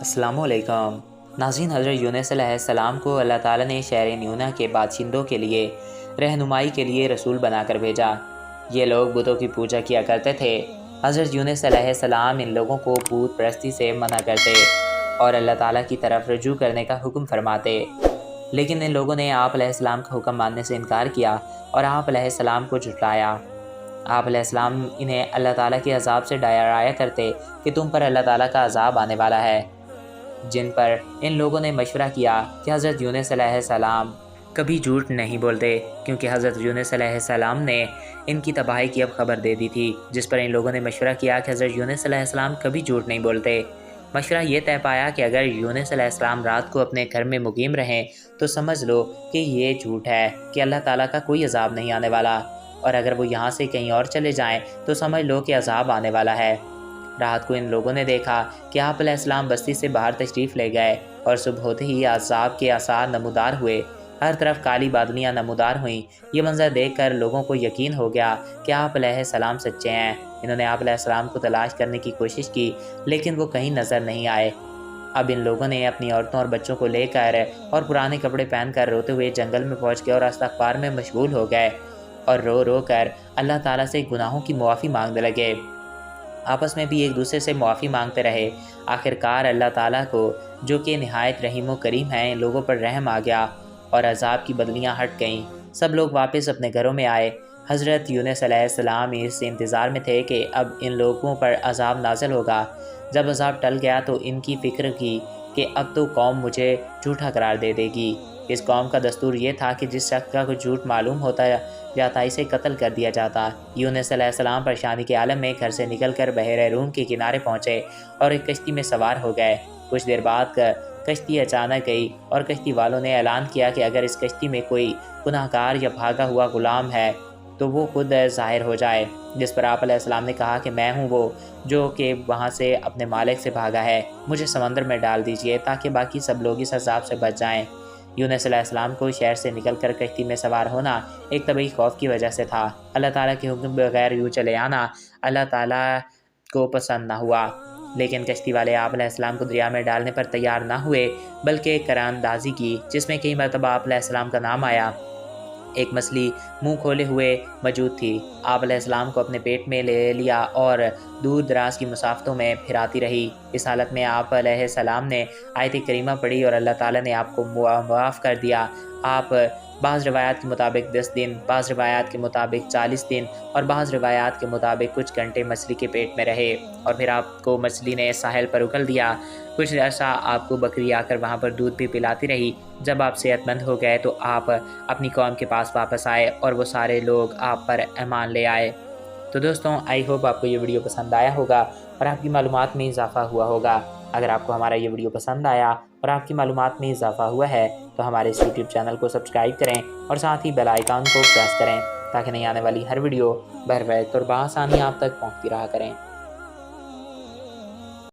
अस्सलामु अलैकुम नाज़रीन। हज़रत यूनुस अलैहिस्सलाम को अल्लाह ताला ने शहर न्यूना के बाशिंदों के लिए रहनुमाई के लिए रसूल बनाकर भेजा। ये लोग बुतों की पूजा किया करते थे। हज़रत यूनुस अलैहिस्सलाम इन लोगों को बूत परस्ती से मना करते और अल्लाह ताला की तरफ रुजू करने का हुक्म फरमाते, लेकिन इन लोगों ने आप अलैहिस्सलाम का हुक्म मानने से इनकार किया और आप अलैहिस्सलाम को झुठलाया। आप अलैहिस्सलाम इन्हें अल्लाह ताला के अज़ाब से डराया करते कि तुम पर अल्लाह ताला का अज़ाब आने वाला है। जिन पर इन लोगों ने मशवरा किया कि हज़रत यूनुस अलैहिस्सलाम कभी झूठ नहीं बोलते, क्योंकि हज़रत यूनुस अलैहिस्सलाम ने इनकी तबाही की अब खबर दे दी थी। जिस पर इन लोगों ने मशवरा किया कि हज़रत यूनुस अलैहिस्सलाम कभी झूठ नहीं बोलते। मशवरा ये तय पाया कि अगर यूनुस अलैहिस्सलाम रात को अपने घर में मुकीम रहें तो समझ लो कि ये झूठ है कि अल्लाह ताला का कोई अज़ाब नहीं आने वाला, और अगर वो यहाँ से कहीं और चले जाएं तो समझ लो कि अज़ाब आने वाला है। रात को इन लोगों ने देखा कि आप अलैहिस्सलाम बस्ती से बाहर तशरीफ़ ले गए और सुबह होते ही अज़ाब के आसार नमूदार हुए। हर तरफ काली बादलियाँ नमूदार हुईं। ये मंजर देखकर लोगों को यकीन हो गया कि आप अलैहिस्सलाम सच्चे हैं। इन्होंने आप अलैहिस्सलाम को तलाश करने की कोशिश की, लेकिन वो कहीं नज़र नहीं आए। अब इन लोगों ने अपनी औरतों और बच्चों को लेकर और पुराने कपड़े पहनकर रोते हुए जंगल में पहुँच गए और इस्तिग़फ़ार में मशगूल हो गए और रो रो कर अल्लाह ताला से गुनाहों की मुआफ़ी मांगने लगे। आपस में भी एक दूसरे से मुआफ़ी मांगते रहे। आखिरकार अल्लाह ताला को, जो कि निहायत रहीम व करीम है, इन लोगों पर रहम आ गया और अज़ाब की बदलियाँ हट गईं। सब लोग वापस अपने घरों में आए। हज़रत यूनुस अलैहिस्सलाम इस इंतज़ार में थे कि अब इन लोगों पर अज़ाब नाज़िल होगा। जब अज़ाब टल गया तो इनकी फ़िक्र की कि अब तो कौम मुझे झूठा करार दे देगी। इस कौम का दस्तूर ये था कि जिस शख्स का कुछ झूठ मालूम होता जाता इसे कत्ल कर दिया जाता। यूनुस अलैहिस्सलाम परेशानी के आलम में घर से निकलकर बहरे रूम के किनारे पहुँचे और एक कश्ती में सवार हो गए। कुछ देर बाद कश्ती अचानक गई और कश्ती वालों ने ऐलान किया कि अगर इस कश्ती में कोई गुनाहगार या भागा हुआ गुलाम है तो वो खुद ज़ाहिर हो जाए। जिस पर आप अलैहिस्सलाम ने कहा कि मैं हूँ वो जो कि वहाँ से अपने मालिक से भागा है, मुझे समंदर में डाल दीजिए ताकि बाकी सब लोग इस अज़ाब से बच जाएँ। यूनुस अलैहिस्सलाम को शहर से निकलकर कश्ती में सवार होना एक तबई खौफ की वजह से था। अल्लाह ताला के हुक्म बगैर यूँ चले आना अल्लाह ताला को पसंद न हुआ। लेकिन कश्ती वाले आप अलैहिस्सलाम को दरिया में डालने पर तैयार ना हुए, बल्कि करारंदाजी की, जिसमें कई मरतबा आप अलैहिस्सलाम का नाम आया। एक मछली मुंह खोले हुए मौजूद थी। आप अलैहिस्सलाम को अपने पेट में ले लिया और दूर दराज की मुसाफ़तों में फिराती रही। इस हालत में आप अलैहिस्सलाम ने आयत करीमा पढ़ी और अल्लाह ताला ने आपको मुआफ़ कर दिया। आप बाज़ रिवायात के मुताबिक 10 दिन, बाज़ रिवायात के मुताबिक 40 दिन और बाज़ रिवायात के मुताबिक कुछ घंटे मछली के पेट में रहे और फिर आपको मछली ने साहिल पर उगल दिया। कुछ ऐसा आपको बकरी आकर वहाँ पर दूध भी पिलाती रही। जब आप सेहतमंद हो गए तो आप अपनी कौम के पास वापस आए और वो सारे लोग आप पर ईमान ले आए। तो दोस्तों, आई होप आपको ये वीडियो पसंद आया होगा और आपकी मालूमात में इजाफ़ा हुआ होगा। अगर आपको हमारा ये वीडियो पसंद आया और आपकी मालूमात में इजाफ़ा हुआ है तो हमारे इस यूट्यूब चैनल को सब्सक्राइब करें और साथ ही बेल आइकन को प्रेस करें ताकि नई आने वाली हर वीडियो बर वक्त और बआसानी आप तक पहुँचती रहा करें।